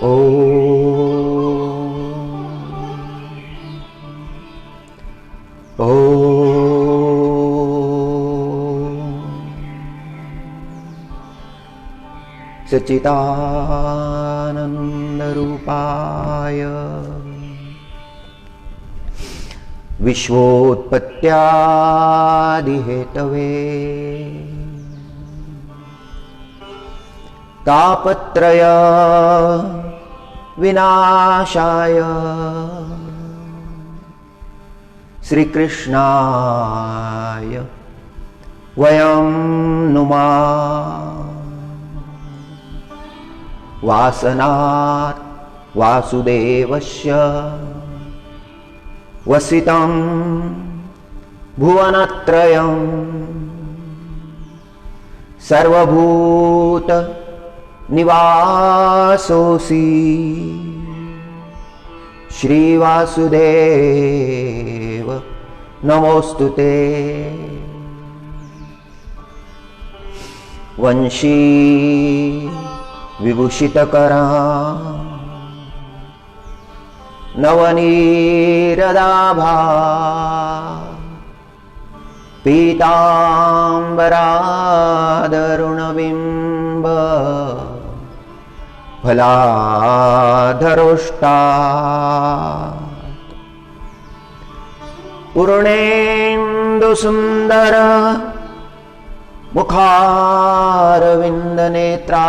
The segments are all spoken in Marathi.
ओ ओ सच्चिदानन्दरूपाय विश्वोत्पत्त्यादिहेतवे तापत्रय विनाशाय श्रीकृष्णाय वयं नुमः। वासनात् वासुदेवस्य वसितं भुवनत्रयं सर्वभूत निवासोऽसि श्रीवासुदेव नमोस्तुते। वंशी विभूषितकरा नवनीरदाभा पीताम्बरादरुणबिम्ब फलाधरोष्टा पूर्णेन्दुसुन्दर मुखारविन्दनेत्रा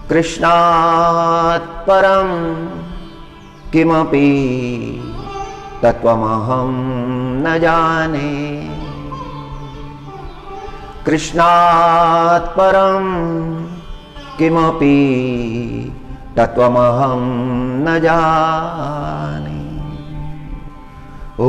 कृष्णात् परं किमपि तत्त्वमहं न जाने। कृष्णात् परं किमपि तत्त्वमहं न जाने। ॐ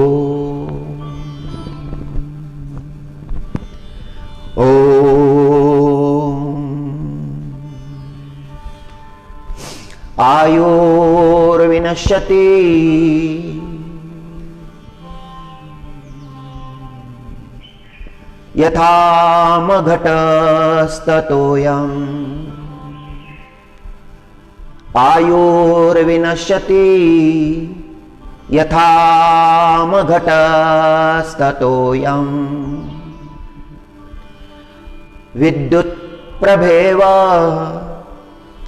आयुर्विनश्यति यथा मघटस्ततोऽयम् आयुर्विनश्यति यथा मघटस्ततोऽयम् विद्युत् प्रभेव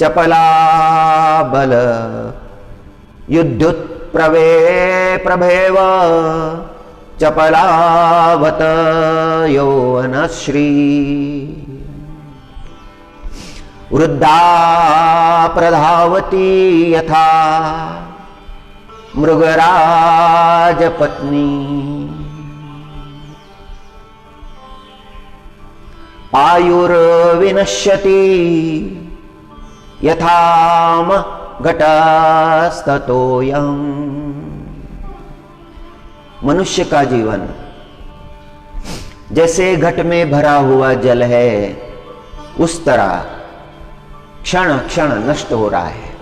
चपला बल युद्धुत् प्रभेव चपलावत यौवनश्री वृद्धा प्रधावती यथा मृगराजपत्नी आयुर्विनश्यति यथा घटस्ततोऽयम्। मनुष्य का जीवन जैसे घट में भरा हुआ जल है उस तरह क्षण क्षण नष्ट हो रहा है।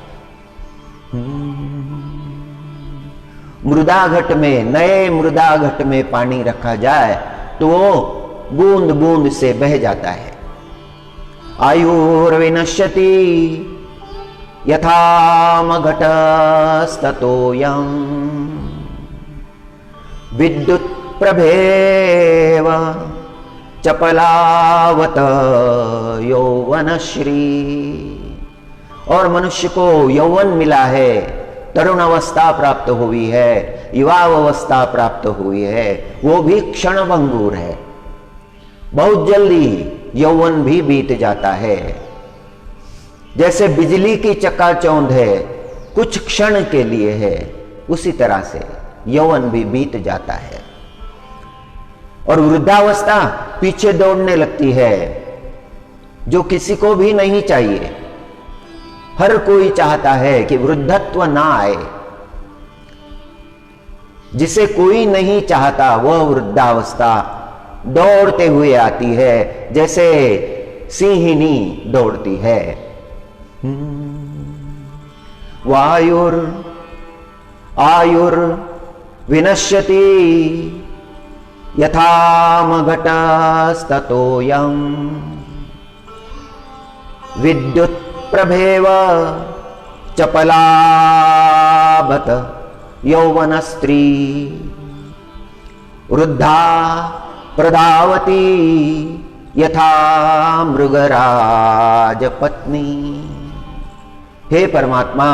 मृदा घट में नए मृदा घट में पानी रखा जाए तो वो बूंद बूंद से बह जाता है। आयुर्विनश्यति यथा मघटस्ततोऽयम् विद्युत् प्रभेव चपलावत यौवनश्री। और मनुष्य को यौवन मिला है, तरुण अवस्था प्राप्त हुई है, युवावस्था प्राप्त हुई है, वो भी क्षणभंगुर है। बहुत जल्दी यौवन भी बीत जाता है। जैसे बिजली की चकाचौंध है, कुछ क्षण के लिए है, उसी तरह से यौवन भी बीत जाता है। और वृद्धावस्था पीछे दौड़ने लगती है, जो किसी को भी नहीं चाहिए। हर कोई चाहता है कि वृद्धत्व ना आए। जिसे कोई नहीं चाहता वह वृद्धावस्था दौड़ते हुए आती है, जैसे सिंहिनी दौड़ती है। वायुर आयुर विनश्यति यथा मघटस्ततोऽयम् विद्युत् प्रभेव चपलाबत यौवन स्त्री वृद्धा प्रदावती यथा मृगराज पत्नी। हे परमात्मा,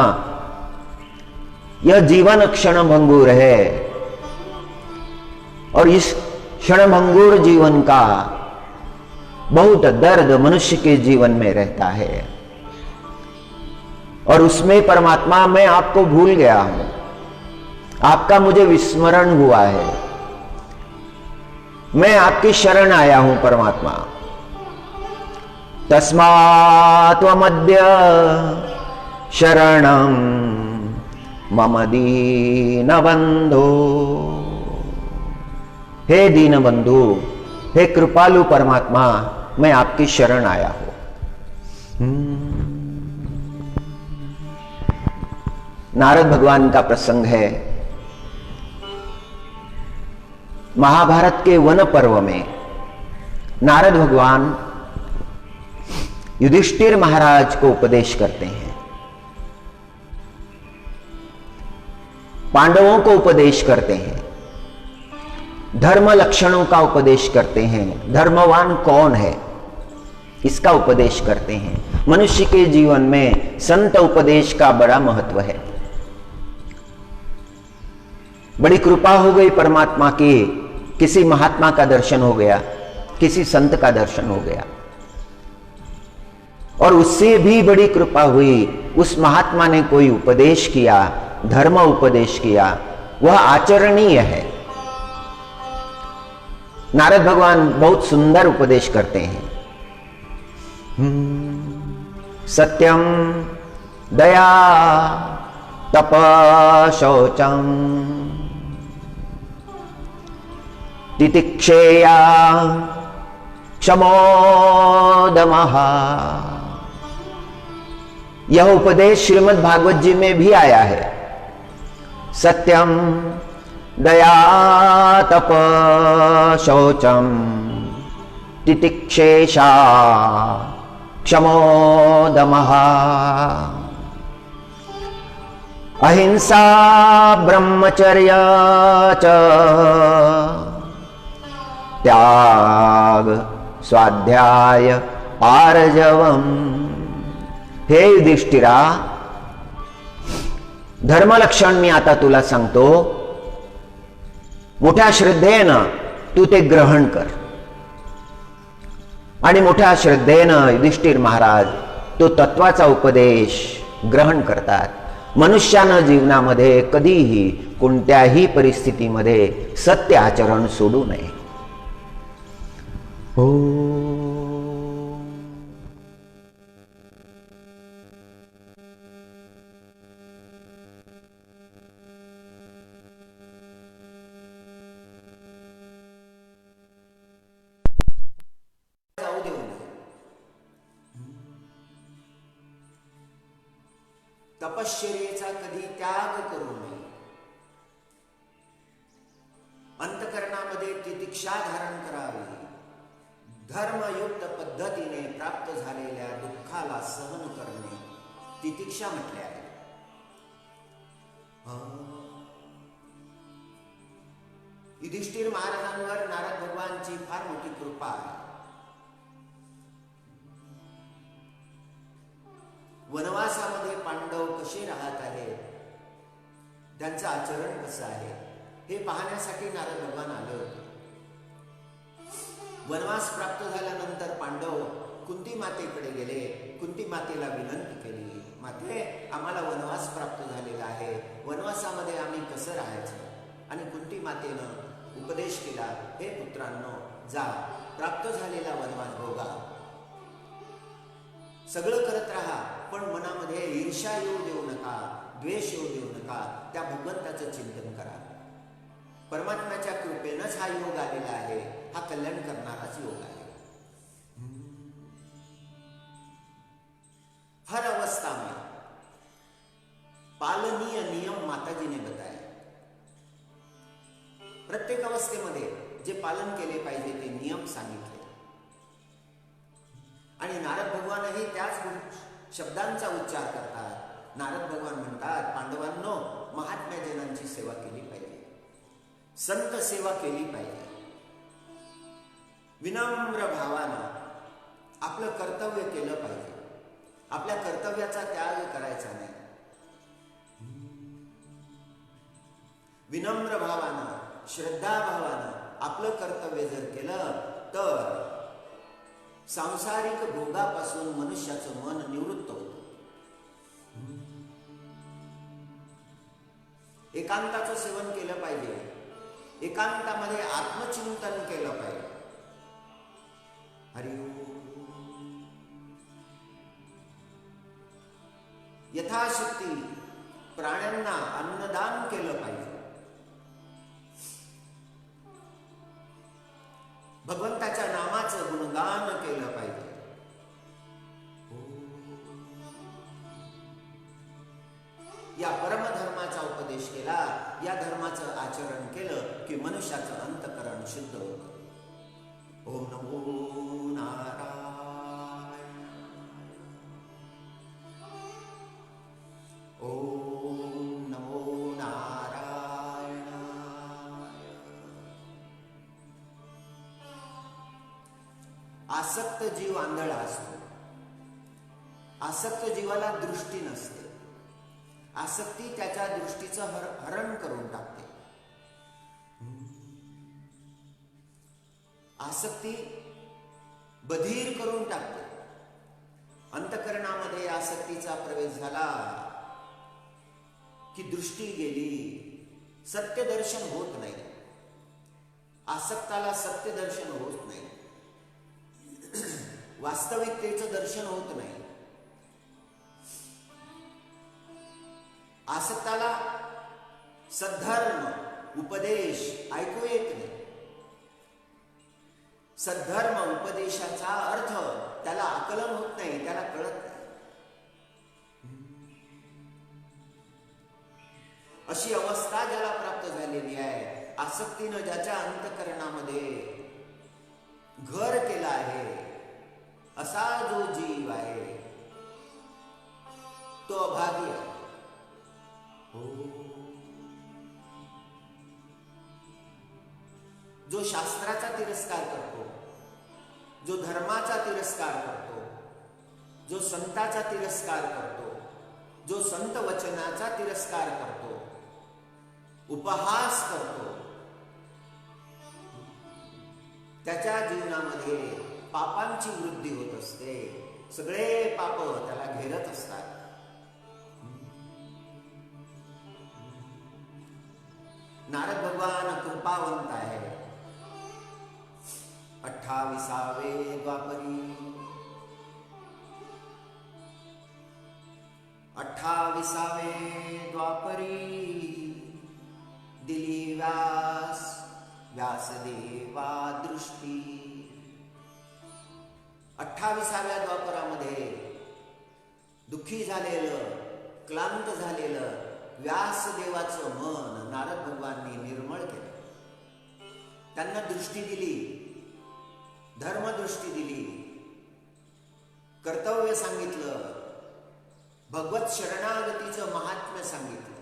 यह जीवन क्षणभंगुर है और इस क्षणभंगुर जीवन का बहुत दर्द मनुष्य के जीवन में रहता है और उसमें परमात्मा मैं आपको भूल गया हूं, आपका मुझे विस्मरण हुआ है। मैं आपकी शरण आया हूं परमात्मा। तस्मात् त्वमद्य शरणं मम दीनबंधो। हे दीनबंधु, हे कृपालु परमात्मा, मैं आपकी शरण आया हूं। नारद भगवान का प्रसंग है। महाभारत के वन पर्व में नारद भगवान युधिष्ठिर महाराज को उपदेश करते हैं, पांडवों को उपदेश करते हैं, धर्म लक्षणों का उपदेश करते हैं, धर्मवान कौन है इसका उपदेश करते हैं। मनुष्य के जीवन में संत उपदेश का बड़ा महत्व है। बड़ी कृपा हो गई परमात्मा की, किसी महात्मा का दर्शन हो गया, किसी संत का दर्शन हो गया, और उससे भी बड़ी कृपा हुई, उस महात्मा ने कोई उपदेश किया, धर्म उपदेश किया, वह आचरणीय है। नारद भगवान बहुत सुंदर उपदेश करते हैं। सत्यम दया तप शौचम तितिक्षेया क्षमोदमः। यह उपदेश श्रीमद् भागवत जी में भी आया है। सत्यम दया तप शौचम तितिक्षेषा क्षमोदमः। अहिंसा ब्रह्मचर्य च त्याग स्वाध्याय आर्जवम। हे युधिष्ठिरा, धर्मलक्षण मी आता तुला सांगतो, मोठ्या श्रद्धेनं तू ते ग्रहण कर। आणि मोठ्या श्रद्धेनं युधिष्ठिर महाराज तो तत्वाचा उपदेश ग्रहण करतात। मनुष्यानं जीवनामध्ये कधीही कोणत्याही परिस्थितीमध्ये सत्य आचरण सोडू नये। हो जाऊ देऊ नये। तपश्चर्येचा कधी त्याग करू नये। अंतकरणामध्ये तितिक्षा धारण करावी। धर्मयुक्त पद्धतीने प्राप्त झालेल्या दुःखाला सहन करणे तितिक्षा म्हटले आहे। युधिष्ठिर महाराजांवर नारद भगवानची फार मोठी कृपा आहे। वनवासामध्ये पांडव कसे राहत आहेत, त्यांचं आचरण कसं आहे हे पाहण्यासाठी नारद भगवान आले होते। वनवास प्राप्त झाल्यानंतर पांडव कुंती मातेकडे गेले, कुंती मातेला विनंती केली, माते आम्हाला वनवास प्राप्त झालेला आहे, वनवासामध्ये आम्ही कसं राहायचं? आणि कुंती मातेनं उपदेश केला, हे पुत्रांनो, जा प्राप्त झालेला वनवास भोगा, सगळं करत राहा, पण मनामध्ये ईर्ष्या येऊ देऊ नका, द्वेष येऊ देऊ नका, त्या भगवंताचं चिंतन करा। परमात्म्याच्या कृपेनंच हा योग आलेला आहे, हा कल्याण करणाराच योग आहे। हर अवस्था में पालनीय नियम माताजी ने बताया। प्रत्येक अवस्थेमध्ये जे पालन केले पाहिजे ते नियम सांगितले। आणि नारद भगवानही त्याच शब्दांचा उच्चार करतात. नारद भगवान म्हणतात, पांडवांनो, महात्म्यजनांची सेवा केली पाहिजे, संत सेवा केली पाहिजे. विनम्र भावानं आपलं कर्तव्य केलं पाहिजे. आपल्या कर्तव्याचा त्याग करायचा नाही. विनम्र भावानं, श्रद्धाभावानं आपलं कर्तव्य जर केलं तर सांसारिक भोगापासून मनुष्याचं मन निवृत्त होतं. एकांताचं सेवन केलं पाहिजे. एकांतामध्ये आत्मचिंतन केलं पाहिजे. हरिओम. यथाशक्ती प्राण्यांना अन्नदान केलं पाहिजे. भगवंताच्या नामाचं गुणगान केलं पाहिजे. या परमधर्माचा उपदेश केला, या धर्माचं आचरण केलं की मनुष्याचं अंतःकरण शुद्ध होतं. ओम नमो नारायण. ओम नमो नारायण. आसक्त जीव आंधळा असतो. आसक्त जीवाला दृष्टी नसते. आसक्ती त्याच्या दृष्टीचं हरण करून टाकते. आसक्ती बधीर करून टाकते. अंतःकरणामध्ये आसक्तीचा प्रवेश झाला की दृष्टी गेली, सत्यदर्शन होत नाही. आसक्ताला सत्यदर्शन होत नाही. वास्तविकतेचं दर्शन होत नाही. आसक्ताला सद्धर्म उपदेश ऐकू येत नाही. सद्धर्म उपदेशाचा अर्थ त्याला आकलन होत नाही, त्याला कळत नाही. अशी अवस्था ज्याला प्राप्त झालेली आहे, आसक्तीनं ज्याच्या अंतःकरणामध्ये घर केलं आहे, असा जो जीव आहे तो अभागी आहे. जो शास्त्राचा तिरस्कार करतो, जो धर्माचा तिरस्कार करतो, जो संताचा तिरस्कार करतो, जो संत वचनाचा तिरस्कार करतो, उपहास करतो, त्याच्या जीवनामध्ये पापांची वृद्धी होत असते. सगळे पाप त्याला घेरत असतात. नारद भगवान कृपावंत आहे. 28वे द्वापरी, 28वे द्वापरी दिली व्यासदेवा दृष्टी. 28व्या द्वापरामध्ये दुःखी झालेलं, क्लांत झालेलं व्यासदेवाचं मन नारद भगवानांनी निर्मळ केलं. त्यांना दृष्टी दिली, धर्मदृष्टी दिली, कर्तव्य सांगितलं, भगवत शरणागतीचं महात्म्य सांगितलं.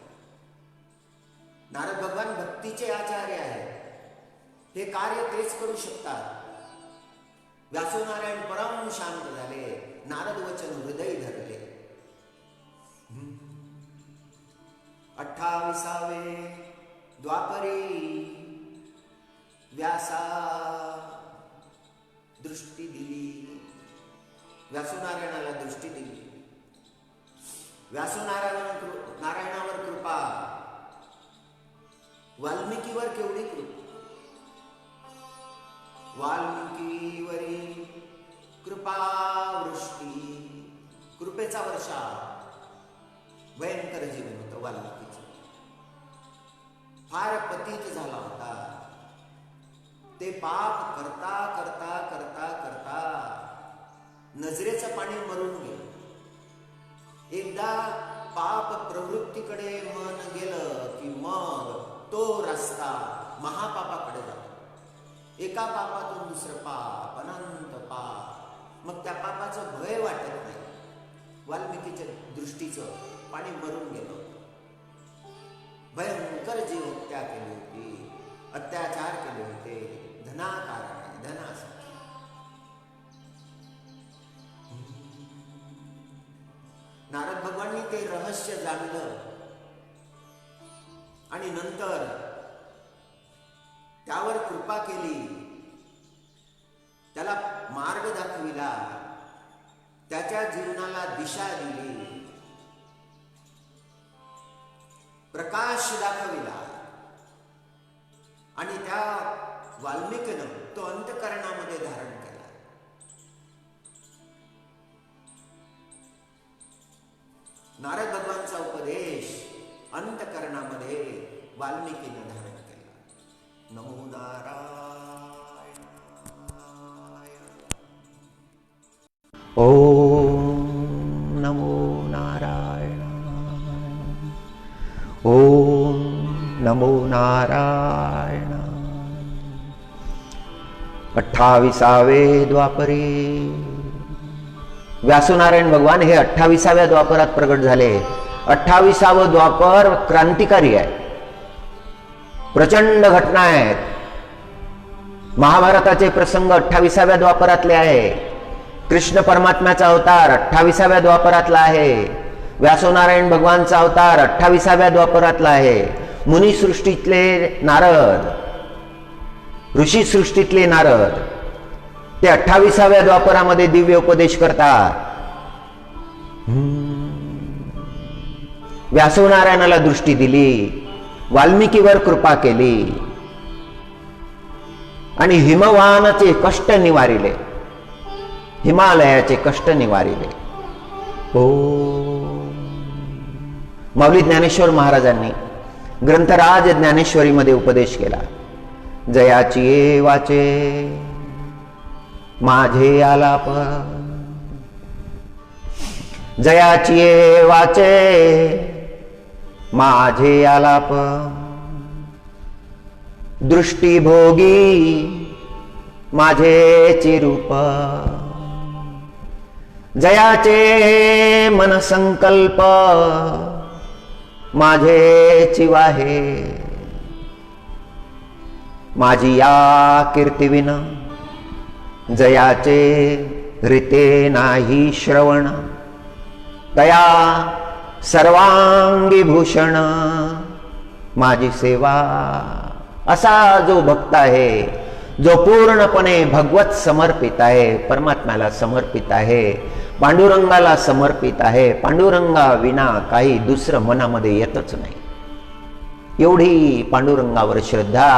नारद भगवान भक्तीचे आचार्य आहेत. हे कार्य तेच करू शकतात. व्यासनारायण परम शांत झाले. नारद वचन हृदय धरले. 28वे द्वापरी व्यासा दृष्टी दिली. व्यासनारायणाला दृष्टी दिली. नारायणावर कृपा. वाल्मिकीवर केवढी कृपा. वाल्मिकीवरी कृपा वृष्टी. कृपेचा वर्षा. भयंकर जीवन होतं वाल्मिकीचं. फार पतित झाला होता. ते पाप करता करता करता करता नजरेचं पाणी मरून गेलं. एकदा पाप प्रवृत्तीकडे मन गेलं की मग तो रस्ता महापापाकडे जातो. एका पापातून दुसरं पाप, अनंत पाप. मग त्या पापाचं भय वाटत नाही. वाल्मिकीच्या दृष्टीचं पाणी भरून गेलं. भयंकर जीव हत्या केली होती, अत्याचार केले होते, धनाकारण धनासाठी. नारद भगवानांनी ते रहस्य जाणलं आणि नंतर त्यावर कृपा केली, त्याला मार्ग दाखविला, त्याच्या जीवनाला दिशा दिली, प्रकाश दाखविला आणि त्या वाल्मिकीनं तो अंतःकरणामध्ये धारण केला. नारद भगवानचा उपदेश अंतःकरणामध्ये वाल्मिकीनं धारण केला. नमो नारायणाय. ओम नमो नारायण. ओम नमो नारायण. 28वे द्वापरी व्यासनारायण भगवान हे 28व्या द्वापरात प्रगट झाले. 28वे द्वापर क्रांतिकारी आहे, प्रचंड घटना आहेत. महाभारताचे प्रसंग 28व्या द्वापरातले आहे. कृष्ण परमात्म्याचा अवतार 28व्या द्वापरातला आहे. व्यासनारायण भगवानचा अवतार 28व्या द्वापरातला आहे. मुनी सृष्टीतले नारद, ऋषी सृष्टीतले नारद ते 28व्या द्वापरामध्ये दिव्य उपदेश करतात. व्यासनारायणाला दृष्टी दिली, वाल्मिकीवर कृपा केली आणि हिमवानाचे कष्ट निवारिले, हिमालयाचे कष्ट निवारिले. ओ माऊली ज्ञानेश्वर महाराजांनी ग्रंथराज ज्ञानेश्वरीमध्ये उपदेश केला. जयाची ये वाचे माझे आलाप, जयाची ये वाचे माझे आलाप, दृष्टी भोगी माझे चिरूप, जयाचे मन संकल्प माझे चिवाहे, माझी या कीर्तिविन जयाचे रीते नाही श्रवण, तया सर्वांगी भूषण माझी सेवा. असा जो भक्त आहे, जो पूर्णपणे भगवत समर्पित आहे, परमात्म्याला समर्पित आहे, पांडुरंगाला समर्पित आहे, पांडुरंगा विना काही दुसरं मनामध्ये येतच नाही. एवढी पांडुरंगावर श्रद्धा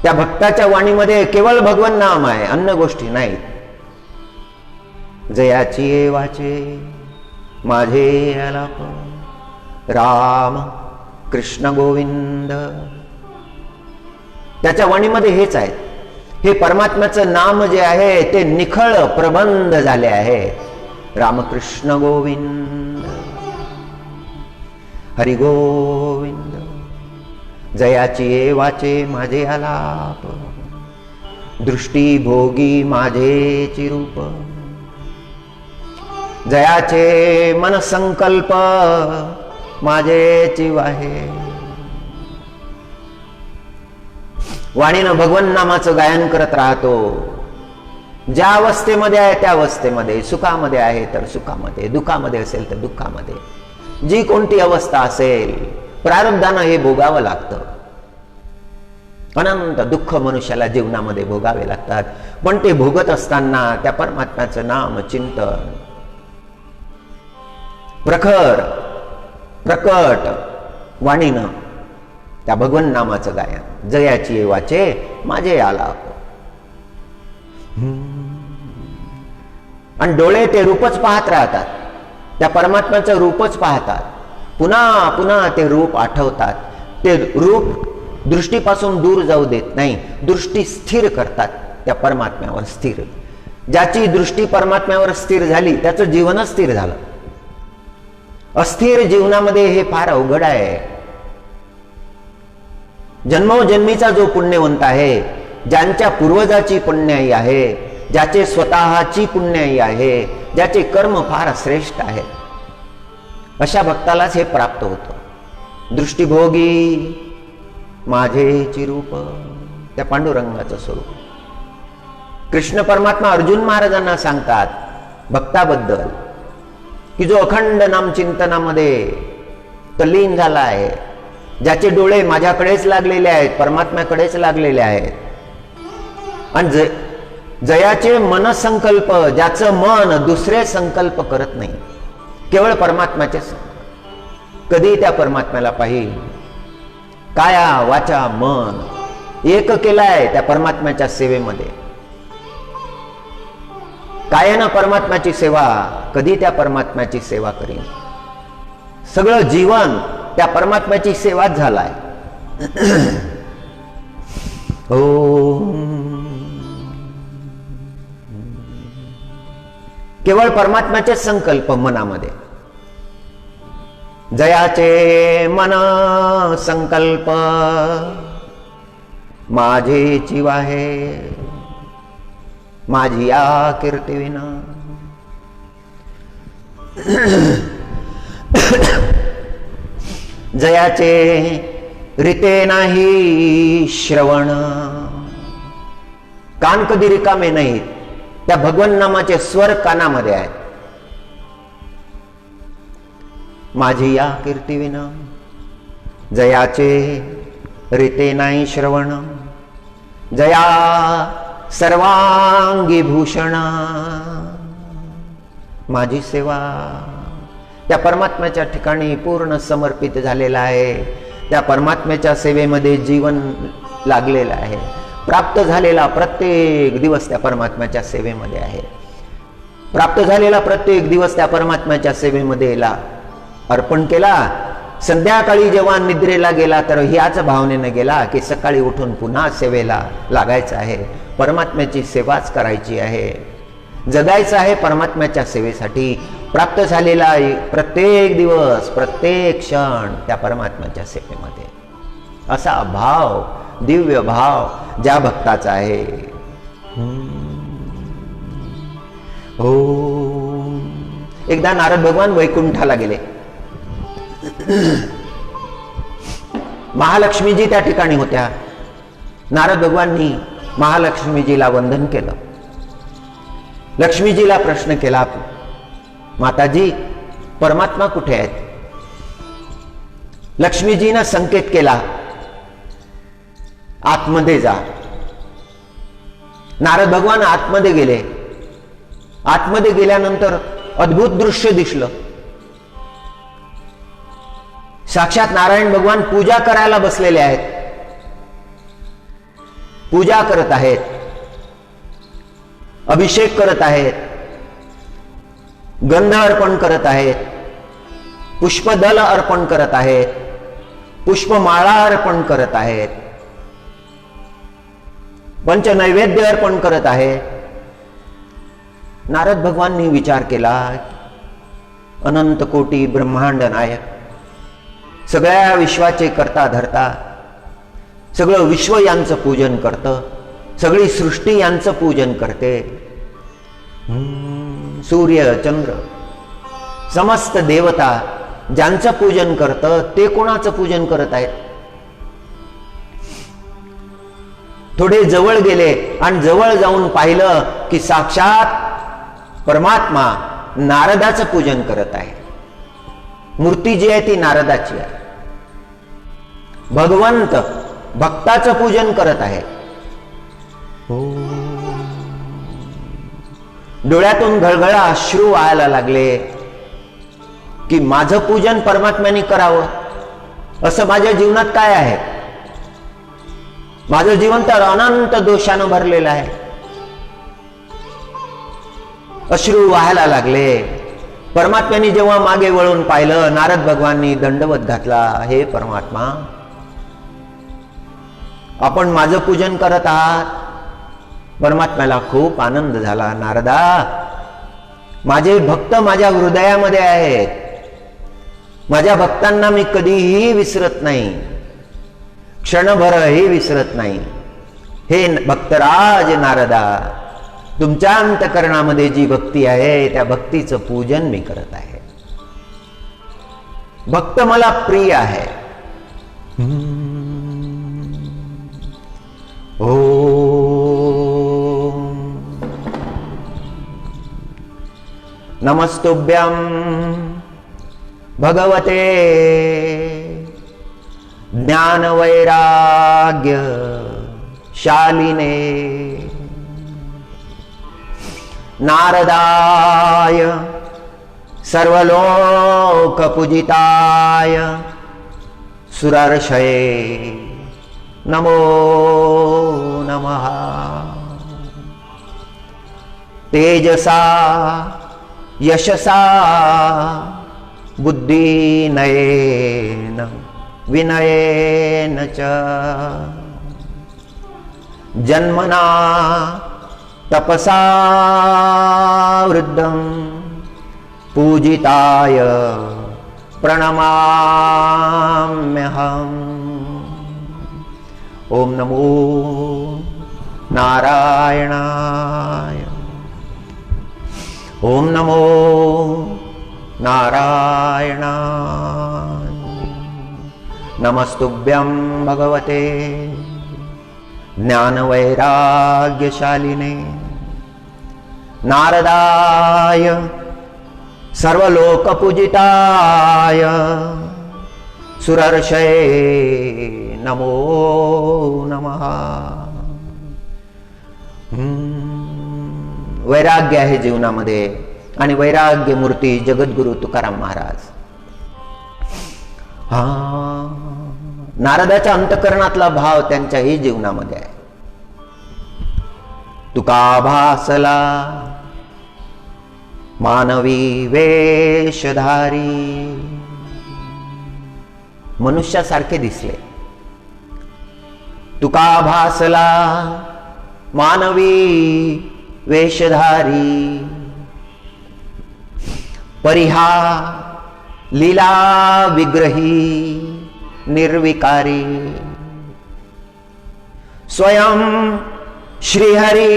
त्या भक्ताच्या वाणीमध्ये केवळ भगवन नाम आहे, अन्य गोष्टी नाहीत. जयाची ये वाचे माझे आलाप, राम कृष्ण गोविंद. त्याच्या वाणीमध्ये हेच आहे. हे परमात्म्याचं नाम जे आहे ते निखळ प्रबंध झाले आहे. रामकृष्ण गोविंद, हरी गोविंद. जयाची ये वाचे माझे आलाप, दृष्टी भोगी माझे चिरूप, जयाचे मन संकल्प माझे चिवाहे. वाणीनं भगवन नामाचं गायन करत राहतो. ज्या अवस्थेमध्ये आहे त्या अवस्थेमध्ये, सुखामध्ये आहे तर सुखामध्ये, दुःखामध्ये असेल तर दुःखामध्ये, जी कोणती अवस्था असेल प्रारब्धानं हे भोगावं लागतं. अनंत दुःख मनुष्याला जीवनामध्ये भोगावे लागतात. पण ते भोगत असताना त्या परमात्म्याचं नाम चिंतन प्रखर प्रकट वाणीनं त्या भगवन नामाचं गायन. जयाची ये वाचे माझे आलाप. आणि डोळे ते रूपच पाहत राहतात, त्या परमात्म्याचं रूपच पाहतात. पुन्हा पुन्हा ते रूप आठवतात. ते रूप दृष्टीपासून दूर जाऊ देत नाही, दृष्टी स्थिर करतात त्या परमात्म्यावर स्थिर. ज्याची दृष्टी परमात्म्यावर स्थिर झाली त्याचं जीवनच स्थिर झालं. अस्थिर जीवनामध्ये हे फार अवघड आहे. जन्मोजन्मीचा जो पुण्यवंत आहे, ज्यांच्या पूर्वजाची पुण्याई आहे, ज्याचे स्वतःची पुण्याई आहे, ज्याचे कर्म फार श्रेष्ठ आहे, अशा भक्तालाच हे प्राप्त होतं. दृष्टिभोगी माझेची रूप, त्या पांडुरंगाचं स्वरूप. कृष्ण परमात्मा अर्जुन महाराजांना सांगतात भक्ताबद्दल की जो अखंड नामचिंतनामध्ये तल्लीन झाला आहे, ज्याचे डोळे माझ्याकडेच लागलेले आहेत, परमात्म्याकडेच लागलेले आहेत, आणि जयाचे मनसंकल्प, ज्याचं मन दुसरे संकल्प करत नाही, केवळ परमात्म्याचे, कधी त्या परमात्म्याला पाहिजे, काया वाचा मन एक केलाय त्या परमात्म्याच्या सेवेमध्ये. कायानं परमात्म्याची सेवा, कधी त्या परमात्म्याची सेवा करीन. सगळं जीवन त्या परमात्म्याची सेवाच झालाय. केवळ परमात्म्याचे संकल्प मनामध्ये. जयाचे मन संकल्प माझेची वाहे, माझी या कीर्ती विना. जयाचे रीते नाही श्रवण, कान कधी रिकामे नाहीत, त्या भगवन नामाचे स्वर कानामध्ये आहेत. माझी या कीर्ती विना, जयाचे रीते नाही श्रवण, जया सर्वांगी भूषण. माझी सेवा त्या परमात्म्याच्या ठिकाणी पूर्ण समर्पित झालेला आहे. त्या परमात्म्याच्या सेवेमध्ये जीवन लागलेलं आहे. प्राप्त झालेला प्रत्येक दिवस त्या परमात्म्याच्या सेवेमध्ये आहे. प्राप्त झालेला प्रत्येक दिवस त्या परमात्म्याच्या सेवेमध्ये अर्पण केला. संध्याकाळी जेव्हा निद्रेला गेला तर ह्याच भावनेनं गेला की सकाळी उठून पुन्हा सेवेला लागायचं आहे, परमात्म्याची सेवाच करायची आहे, जगायचं आहे परमात्म्याच्या सेवेसाठी. प्राप्त झालेला प्रत्येक दिवस, प्रत्येक क्षण त्या परमात्म्याच्या सेवेमध्ये, असा भाव, दिव्य भाव ज्या भक्ताचा आहे. हो. एकदा नारद भगवान वैकुंठाला गेले. महालक्ष्मीजी त्या ठिकाणी होत्या. नारद भगवाननी महालक्ष्मीजीला वंदन केलं. लक्ष्मीजीला प्रश्न केला, माताजी परमात्मा कुठे आहेत? लक्ष्मीजीनं संकेत केला, आतमध्ये जा. नारद भगवान आतमध्ये गेले. आतमध्ये गेल्यानंतर अद्भुत दृश्य दिसलं. साक्षात नारायण भगवान पूजा करायला बसलेले आहेत. पूजा करत आहेत, अभिषेक करत आहेत, गंध अर्पण करत आहेत, पुष्पदल अर्पण करत आहेत, पुष्पमाळा अर्पण करत आहेत, पंचनैवेद्य अर्पण करत आहेत. नारद भगवाननी विचार केला, अनंत कोटी ब्रह्मांड नायक, सगळ्या विश्वाचे करता धरता, सगळं विश्व यांचं पूजन करतं, सगळी सृष्टी यांचं पूजन करते. सूर्य चंद्र समस्त देवता ज्यांचं पूजन करतं ते कोणाचं पूजन करत आहेत? थोडे जवळ गेले आणि जवळ जाऊन पाहिलं की साक्षात परमात्मा नारदाचं पूजन करत आहे. मूर्ती जी आहे ती नारदाची आहे. भगवंत भक्ताचं पूजन करत आहे. डोळ्यातून घळघळा अश्रू व्हायला लागले की माझं पूजन परमात्म्याने करावं असं माझ्या जीवनात काय आहे? माझं जीवन तर अनंत दोषानं भरलेलं आहे. अश्रू व्हायला लागले. परमात्म्याने जेव्हा मागे वळून पाहिलं, नारद भगवाननी दंडवत घातला, हे परमात्मा, आपण माझं पूजन करत आहात. परमात्म्याला खूप आनंद झाला. नारदा, माझे भक्त माझ्या हृदयामध्ये आहेत. माझ्या भक्तांना मी कधीही विसरत नाही, क्षणभरही विसरत नाही. हे भक्तराज नारदा, तुमच्या अंतकरणामध्ये जी भक्ती आहे त्या भक्तीचं पूजन मी करत आहे. भक्त मला प्रिय आहे. ओम नमस्तुभ्यं भगवते ज्ञान वैराग्य शालिने नारदाय सर्वलोक पूजिताय सुरर्षये नमो नमः. तेजसा यशसा बुद्धिनयेन विनयेन च जन्मना तपसा वृद्धं पूजिताय प्रणमाम्यहम्. ओम नमो नारायणाय. ओम नमो नारायणाय. नमस्तुभ्यं भगवते ज्ञान वैराग्यशालिने नारदाय सर्वलोकपूजिताय सुरर्षये नमो नमः. वैराग्य आहे जीवनामध्ये आणि वैराग्य मूर्ती जगद्गुरु तुकाराम महाराज. नारदाच्या अंतकरणातला भाव त्यांच्याही जीवनामध्ये आहे. तुका भासला मानवी वेशधारी. मनुष्यासारखे दिसले. तुका भासला मानवी वेशधारी. परिहा लीला विग्रही निर्विकारी. स्वयं श्रीहरी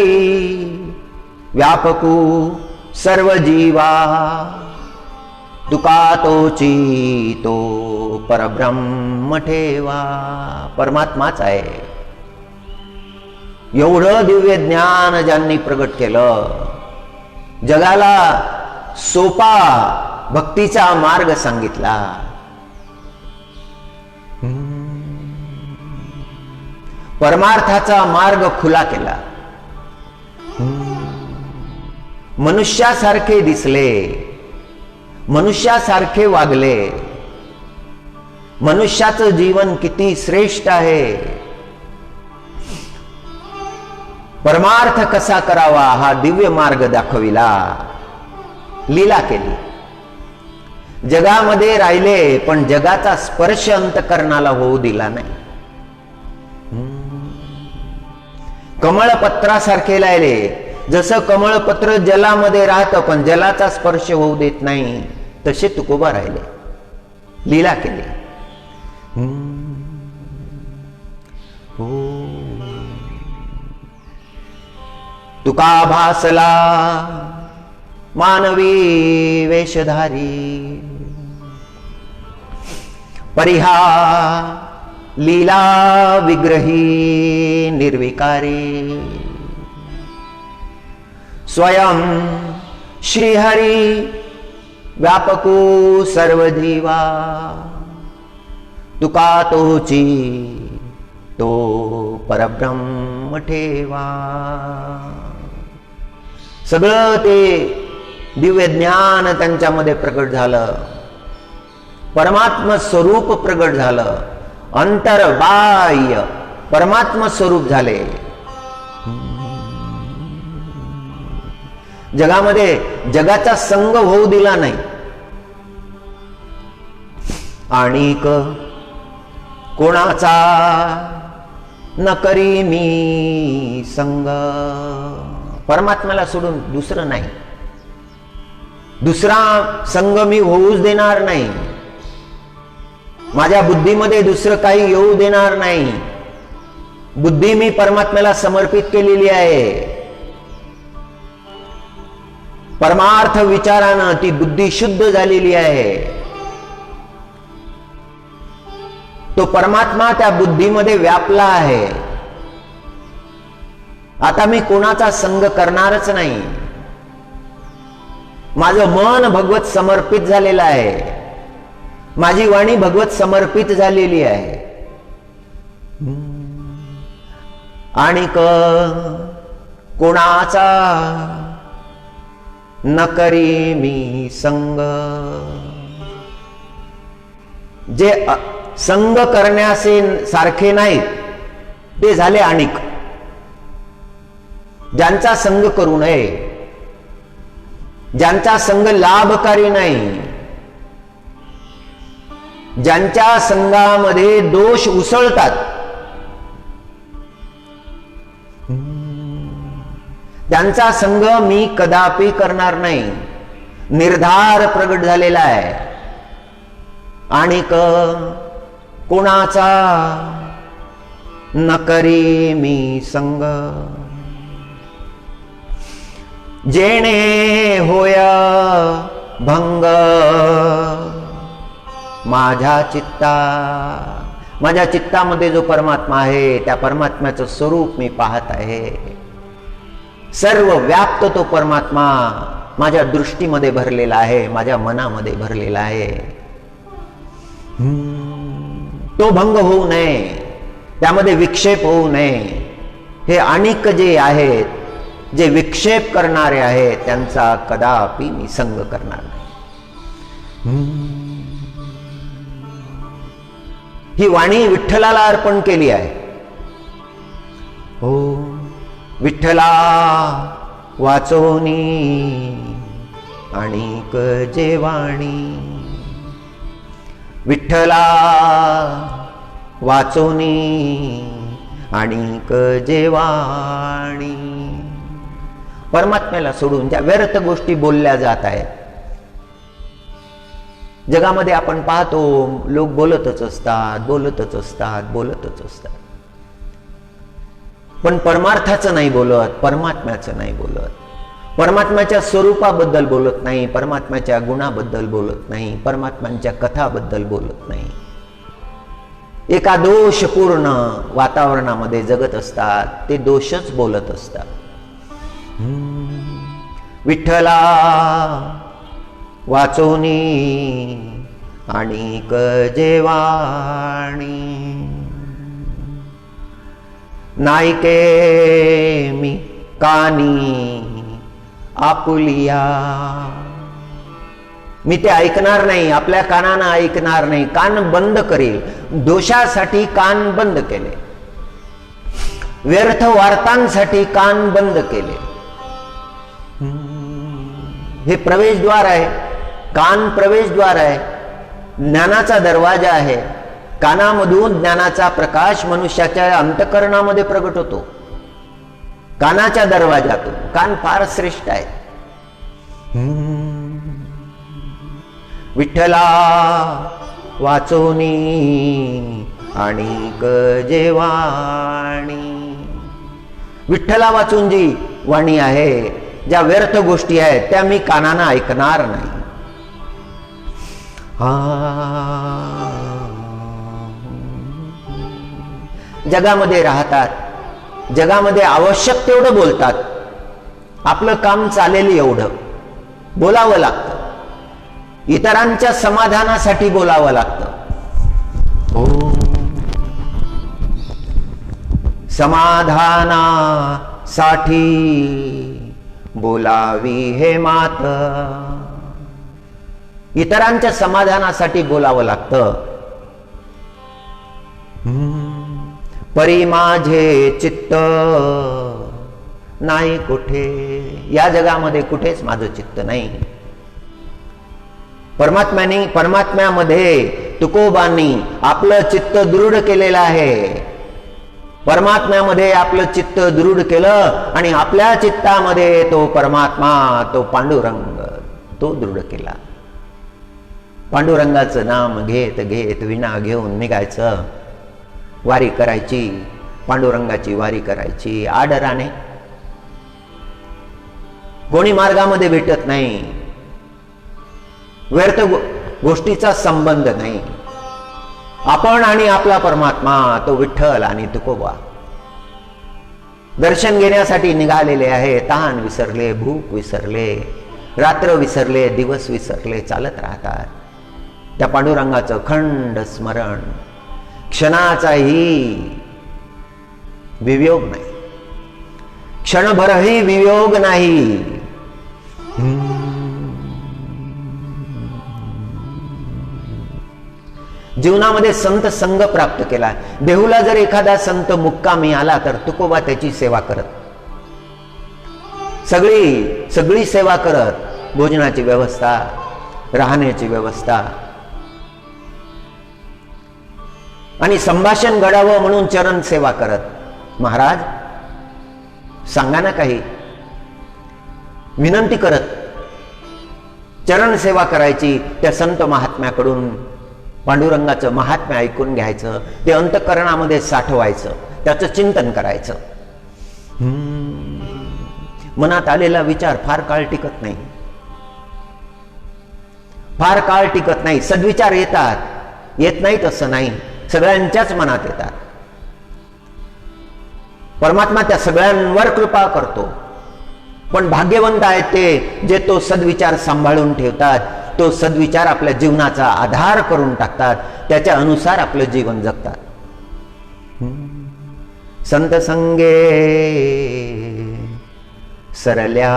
व्यापकू सर्व जीवा. तुका तोची तो परब्रह्म ठेवा. परमात्माच आहे. एवढं दिव्य ज्ञान ज्यांनी प्रगट केलं, जगाला सोपा भक्तीचा मार्ग सांगितला. परमार्थाचा मार्ग खुला केला. मनुष्यासारखे दिसले, मनुष्यासारखे वागले. मनुष्याचं जीवन किती श्रेष्ठ आहे, परमार्थ कसा करावा हा दिव्य मार्ग दाखविला, लीला केली. जगामध्ये राहिले पण जगाचा स्पर्श अंतकरणाला होऊ दिला नाही. कमळपत्रासारखे राहिले. जसं कमळपत्र जलामध्ये राहतं पण जलाचा स्पर्श होऊ देत नाही, तसे तुकोबा राहिले, लीला केली. तुका भासला मानवी वेशधारी. परिहा लीला विग्रही निर्विकारी. स्वयं श्रीहरी व्यापकू सर्व जीवा. तुका तोची तो परब्रह्म ठेवा. सगळं ते दिव्य ज्ञान त्यांच्यामध्ये प्रकट झालं. परमात्म स्वरूप प्रकट झालं. अंतर्बाह्य परमात्म स्वरूप झाले. जगामध्ये जगाचा संग होऊ दिला नाही. आणि कोणाचा न करी मी संग. परमात्म्याला सोडून दुसरं नाही. दुसरा संग मी होऊच देणार नाही. माझ्या बुद्धीमध्ये दुसरं काही येऊ देणार नाही. बुद्धी मी परमात्म्याला समर्पित केलेली आहे. परमार्थ विचारानं ती बुद्धी शुद्ध झालेली आहे. तो परमात्मा त्या बुद्धीमध्ये व्यापला आहे. आता मी कोणाचा संग करणारच नाही. माझं मन भगवत समर्पित झालेलं आहे. माझी वाणी भगवत समर्पित झालेली आहे. आणि कोणाचा न करी मी संग. जे संग करण्याचे सारखे नाहीत ते झाले अनिक. ज्यांचा संग करू नये, ज्यांचा संग लाभकारी नाही, ज्यांच्या संघामध्ये दोष उसळतात, त्यांचा संग मी कदापि करणार नाही. निर्धार प्रगट झालेला आहे. आणि कोणाचा न करी मी संग. जेणे होय भंग माझ्या चित्ता. माझ्या चित्तामध्ये जो परमात्मा आहे त्या परमात्म्याचं स्वरूप मी पाहत आहे. सर्व व्याप्त तो परमात्मा माझ्या दृष्टीमध्ये भरलेला आहे, माझ्या मनामध्ये भरलेला आहे. तो भंग होऊ नये, त्यामध्ये विक्षेप होऊ नये. हे अनेक जे आहेत, जे विक्षेप करणारे आहेत, त्यांचा कदापि मी संग करणार नाही. ही वाणी विठ्ठलाला अर्पण केली आहे. हो विठ्ठला वाचोनी आणिक जे वाणी. विठ्ठला वाचोनी आणिक जे वाणी. परमात्म्याला सोडून ज्या व्यर्थ गोष्टी बोलल्या जात आहेत. जगामध्ये आपण पाहतो लोक बोलतच असतात, बोलतच असतात, बोलतच असतात, पण परमार्थाचं नाही बोलत, परमात्म्याचं नाही बोलत. परमात्म्याच्या स्वरूपाबद्दल बोलत नाही, परमात्म्याच्या गुणाबद्दल बोलत नाही, परमात्म्यांच्या कथाबद्दल बोलत नाही. एका दोषपूर्ण वातावरणामध्ये जगत असतात, ते दोषच बोलत असतात. विठ्ठला वाचोनी आणिक जे वाणी. नायके मी कानी आपुलिया. मी ते ऐकणार नाही, आपल्या कानानं ऐकणार नाही, कान बंद करेल. दोषासाठी कान बंद केले, व्यर्थ वार्तांसाठी कान बंद केले. हे प्रवेशद्वार आहे, कान प्रवेशद्वार आहे, ज्ञानाचा दरवाजा आहे. कानामधून ज्ञानाचा प्रकाश मनुष्याच्या अंतःकरणामध्ये प्रगट होतो, कानाच्या दरवाजातून. कान फार श्रेष्ठ आहे. विठ्ठला वाचोनी आणिक जे वाणी. विठ्ठला वाचून जी वाणी आहे, ज्या व्यर्थ गोष्टी आहेत त्या मी कानानं ऐकणार नाही. जगामध्ये राहतात, जगामध्ये आवश्यक तेवढं बोलतात. आपलं काम चालेल एवढं बोलावं लागतं, इतरांच्या समाधानासाठी बोलावं लागतं. हो समाधानासाठी बोलावी हे मात. इतरांच्या समाधानासाठी बोलावं लागतं. परी माझे चित्त नाही कुठे. या जगामध्ये कुठेच माझं चित्त नाही. परमात्म्यामध्ये तुकोबांनी आपलं चित्त दृढ केलेलं आहे. परमात्म्यामध्ये आपलं चित्त दृढ केलं आणि आपल्या चित्तामध्ये तो परमात्मा, तो पांडुरंग, तो दृढ केला. पांडुरंगाचं नाम घेत घेत विणा घेऊन निघायचं, वारी करायची, पांडुरंगाची वारी करायची आदराने. कोणी मार्गामध्ये भेटत नाही, व्यर्थ गोष्टीचा संबंध नाही. आपण आणि आपला परमात्मा, तो विठ्ठल आणि तुकोबा दर्शन घेण्यासाठी निघालेले आहे. तहान विसरले, भूक विसरले, रात्र विसरले, दिवस विसरले, चालत राहतात. त्या पांडुरंगाचं खंड स्मरण, क्षणाचाही वियोग नाही, क्षणभरही वियोग नाही. जीवनामध्ये संत संग प्राप्त केला. देहूला जर एखादा संत मुक्कामी आला तर तुकोबा त्याची सेवा करत, सगळी सेवा करत, भोजनाची व्यवस्था, राहण्याची व्यवस्था, आणि संभाषण घडावं म्हणून चरण सेवा करत. महाराज सांगा ना काही, विनंती करत चरण सेवा करायची. त्या संत महात्म्याकडून पांडुरंगाचं महात्म्य ऐकून घ्यायचं, ते अंतःकरणामध्ये साठवायचं, त्याचं चिंतन करायचं. मनात आलेला विचार फार काळ टिकत नाही, फार काळ टिकत नाही. सद्विचार येतात, येत नाहीत असं नाही, सगळ्यांच्याच मनात येतात. परमात्मा त्या सगळ्यांवर कृपा करतो. पण भाग्यवंत आहेत ते जे तो सद्विचार सांभाळून ठेवतात, तो सद्विचार आपल्या जीवनाचा आधार करून टाकतात, त्याच्या अनुसार आपलं जीवन जगतात. संत संगे सरल्या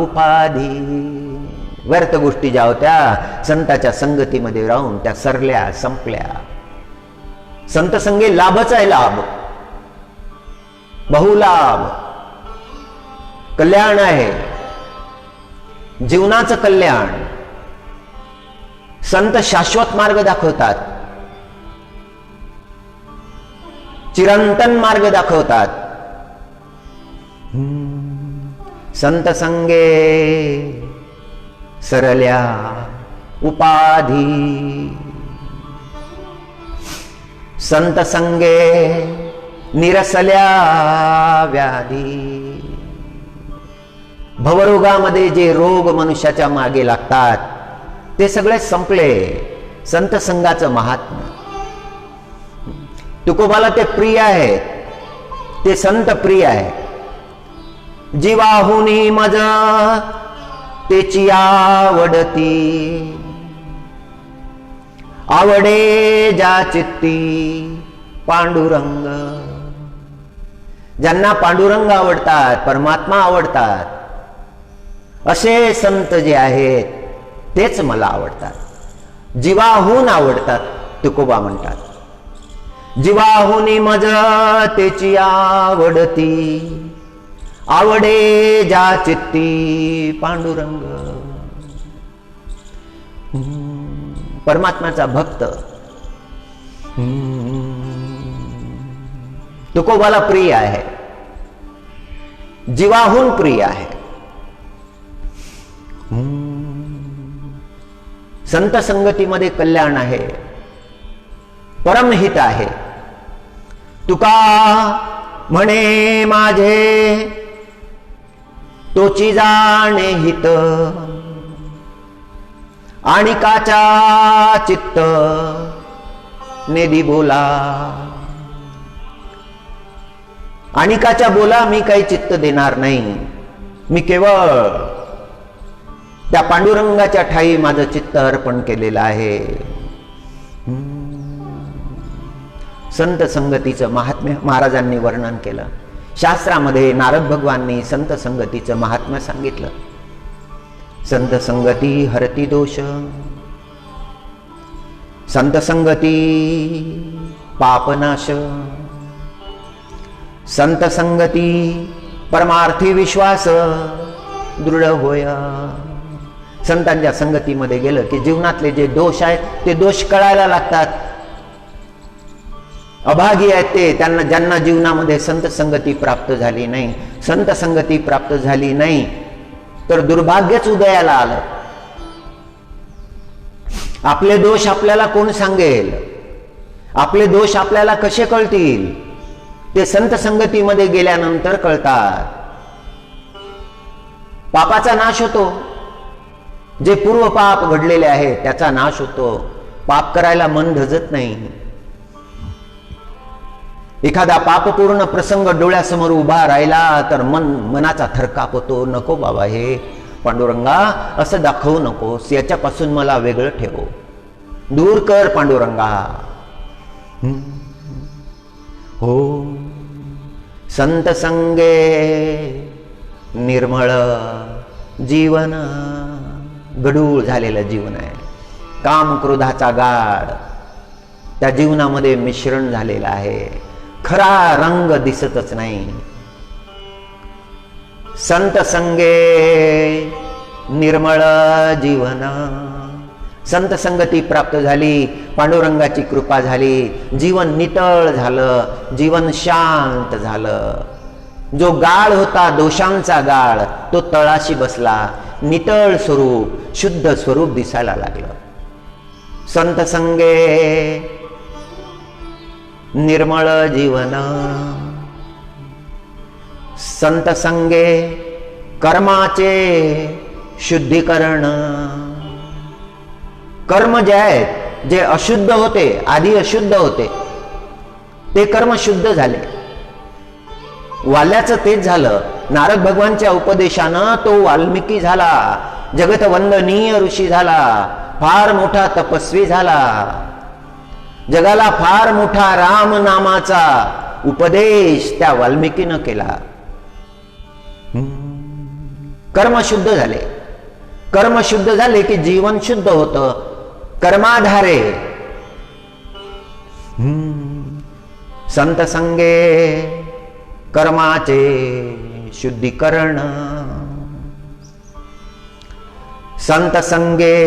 उपाधी, व्यर्थ गोष्टी ज्या होत्या संताच्या संगतीमध्ये राहून त्या सरल्या, संपल्या. संत संगे लाभच आहे, लाभ, बहुलाभ, कल्याण आहे, जीवनाचं कल्याण. संत शाश्वत मार्ग दाखवतात, चिरंतन मार्ग दाखवतात. संत संगे सरल्या उपाधी, संत संगे निरसल्या व्याधी. भवरोगामध्ये जे रोग मनुष्याच्या मागे लागतात ते सगळे संपले. संत संघाचं महात्म्य, तुकोबाला ते प्रिय आहे, ते संत प्रिय आहे. जीवाहुनी मज तेची आवडती, आवडे ज्या चित्ती पांडुरंग. ज्यांना पांडुरंग आवडतात, परमात्मा आवडतात, असे संत जे आहेत तेच मला आवडतात. जीवाहून आवडतात, तुकोबा म्हणतात. जीवाहुनी मज तेची आवडती, आवडे ज्या चित्ती पांडुरंग. परमात्म्याचा भक्त तुकोबाला प्रिय आहे, जीवाहून प्रिय आहे. संत संगतीमध्ये कल्याण आहे, परमहित आहे. तुका म्हणे माझे तोची जाणे हित, आणि काचा चित्त नेदी बोला. आणिकाच्या बोला मी काही चित्त देणार नाही, मी केवळ त्या पांडुरंगाच्या ठाई माझं चित्त अर्पण केलेलं आहे. संत संगतीचं महात्म्य महाराजांनी वर्णन केलं. शास्त्रामध्ये नारद भगवानांनी संत संगतीचं महात्म्य सांगितलं. संत संगती हरती दोष, संत संगती पापनाश, संत संगती परमार्थी विश्वास दृढ होय. संतांच्या संगतीमध्ये गेलं की जीवनातले जे दोष आहेत ते दोष कळायला लागतात. अभागी आहेत ते, त्यांना ज्यांना जीवनामध्ये संत संगती प्राप्त झाली नाही, संत संगती प्राप्त झाली नाही तर दुर्भाग्यच उदयाला आलं. आपले दोष आपल्याला कोण सांगेल? आपले दोष आपल्याला कसे कळतील? ते संत संगतीमध्ये गेल्यानंतर कळतात. पापाचा नाश होतो, जे पूर्व पाप घडलेले आहे त्याचा नाश होतो, पाप करायला मन धजत नाही. एखादा पापपूर्ण प्रसंग डोळ्यासमोर उभा राहिला तर मनाचा थरकाप होतो. नको बाबा, हे पांडुरंगा असं दाखवू नकोस, याच्यापासून मला वेगळं ठेव, दूर कर पांडुरंगा. हो, संत संगे निर्मळ जीवन, गढूळ झालेलं जीवन आहे. काम क्रोधाचा गाळ त्या जीवनामध्ये मिश्रण झालेला आहे, खरा रंग दिसतच नाही. संत संगे निर्मळ जीवन, संत संगती प्राप्त झाली, पांडुरंगाची कृपा झाली, जीवन नितळ झालं, जीवन शांत झालं. जो गाळ होता दोषांचा गाळ तो तळाशी बसला, नितळ स्वरूप, शुद्ध स्वरूप दिसायला लागलं. संत संगे निर्मळ जीवन, संत संगे कर्माचे शुद्धीकरण. कर्म जे आहेत, जे अशुद्ध होते, आधी अशुद्ध होते, ते कर्म शुद्ध झाले. वाल्याचं तेच झालं. नारद भगवानच्या उपदेशानं तो वाल्मिकी झाला, जगत वंदनीय ऋषी झाला, फार मोठा तपस्वी झाला. जगाला फार मोठा राम नामाचा उपदेश त्या वाल्मिकीनं केला. कर्म शुद्ध झाले. कर्म शुद्ध झाले की जीवन शुद्ध होतं. कर्माधारे संत संगे कर्माचे शुद्धीकरण, संत संगे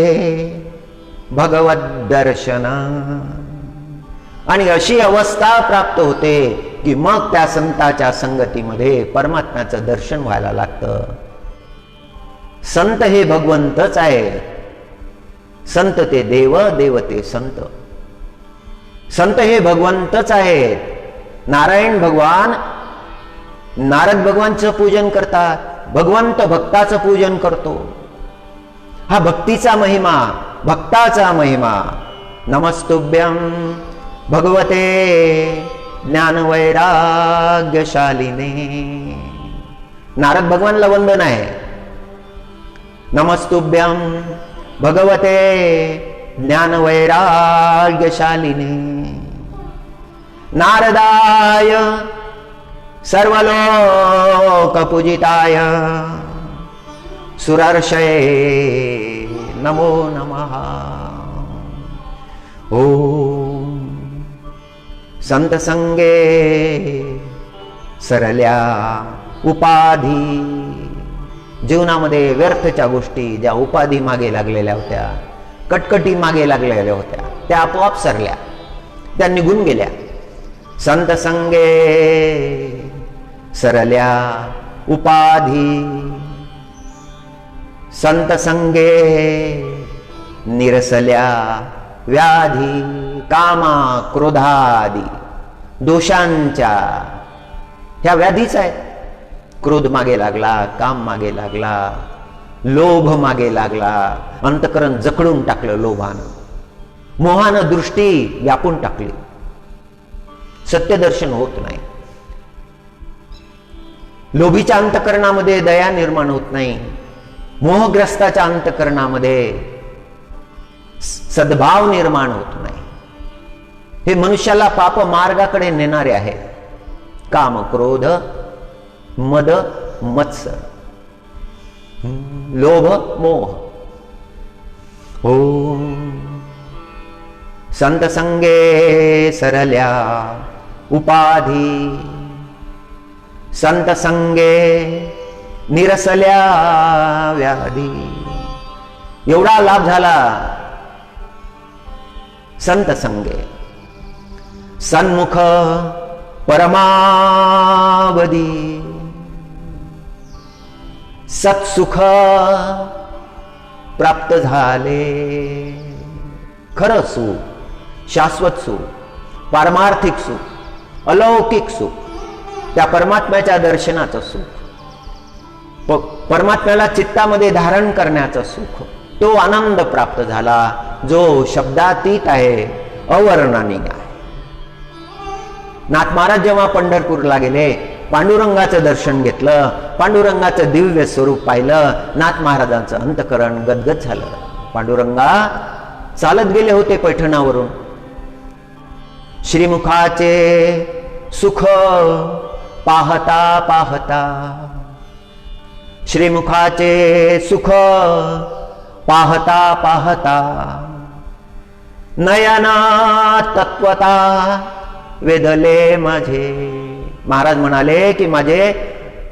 भगवत दर्शन. आणि अशी अवस्था प्राप्त होते की मग त्या संताच्या संगतीमध्ये परमात्म्याचं दर्शन व्हायला लागतं. संत हे भगवंतच आहे. संत ते देव, देव ते संत. संत हे भगवंतच आहेत. नारायण भगवान नारद भगवानचं पूजन करतात, भगवंत भक्ताचं पूजन करतो. हा भक्तीचा महिमा, भक्ताचा महिमा. नमस्तुभ्यं भगवते ज्ञानवैराग्यशालिने. नारद भगवानला वंदन आहे. नमस्तुभ्यं भगवते ज्ञानवैराग्यशालिने. नारदाय सर्वलोकपूजिताय सुरर्षये नमो नमः. ओम संत संगे सरल्या उपाधी. जीवनामध्ये व्यर्थच्या गोष्टी, ज्या उपाधी मागे लागलेल्या होत्या, कटकटी मागे लागलेल्या होत्या, त्या आपोआप सरल्या, त्या निघून गेल्या. संत संगे सरल्या उपाधी, संत संगे निरसल्या व्याधी. कामा क्रोधादी दोषांच्या ह्या व्याधीच आहेत. क्रोध मागे लागला, काम मागे लागला, लोभ मागे लागला, अंतकरण जखडून टाकलं लोभानं, मोहानं दृष्टी व्यापून टाकली, सत्यदर्शन होत नाही. लोभीच्या अंतकरणामध्ये दया निर्माण होत नाही. मोहग्रस्ताच्या अंतकरणामध्ये सद्भाव निर्माण होत नाही. हे मनुष्याला पाप मार्गाकडे नेणारे आहे. काम क्रोध मद मत्सर लोभ मोह. ओम संत संगे सरल्या उपाधी, संत संगे निरसल्या व्याधी. एवढा लाभ झाला संत संगे. सन्मुख परमावधी सत्सुख प्राप्त झाले. खरं सुख, शाश्वत सुख, पारमार्थिक सुख, अलौकिक सुख, त्या परमात्म्याच्या दर्शनाचं सुख, परमात्म्याला चित्तामध्ये धारण करण्याचं सुख, तो आनंद प्राप्त झाला जो शब्दातीत आहे, अवर्णनीय आहे. नाथ महाराज जेव्हा पंढरपूरला गेले, पांडुरंगाचं दर्शन घेतलं, पांडुरंगाचं दिव्य स्वरूप पाहिलं, नाथ महाराजांचं अंतकरण गदगद झालं. पांडुरंगा चालत गेले होते पैठणावरून. श्रीमुखाचे सुख पाहता पाहता, श्रीमुखाचे सुख पाहता पाहता, नयना तत्वता वेधले माझे. महाराज म्हणाले की माझे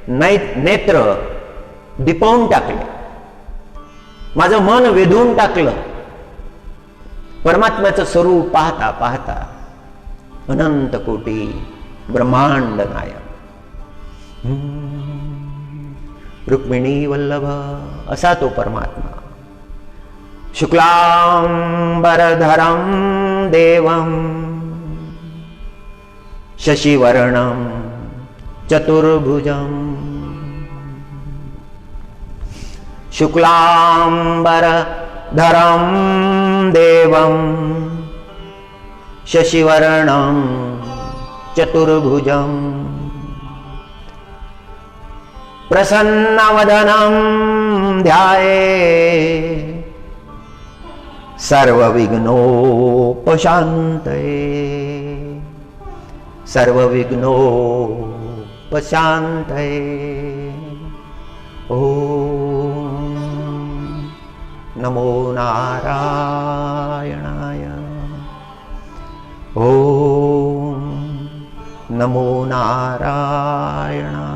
नेत्र दिपवून टाकले, माझं मन वेधून टाकलं. परमात्म्याचं स्वरूप पाहता पाहता अनंत कोटी ब्रह्मांड नायक रुक्मिणी वल्लभ असा तो परमात्मा. शुक्लांबरधरं देवं शशिवर्णं चतुर्भुजं, शुक्लांबरधरं देवं शशिवर्णं चतुर्भुजं, प्रसन्नवदनं ध्याये सर्वविघ्नोपशान्तये, सर्वविघ्नोपशान्तये. ओम नमो नारायणाय, ओम नमो नारायणाय.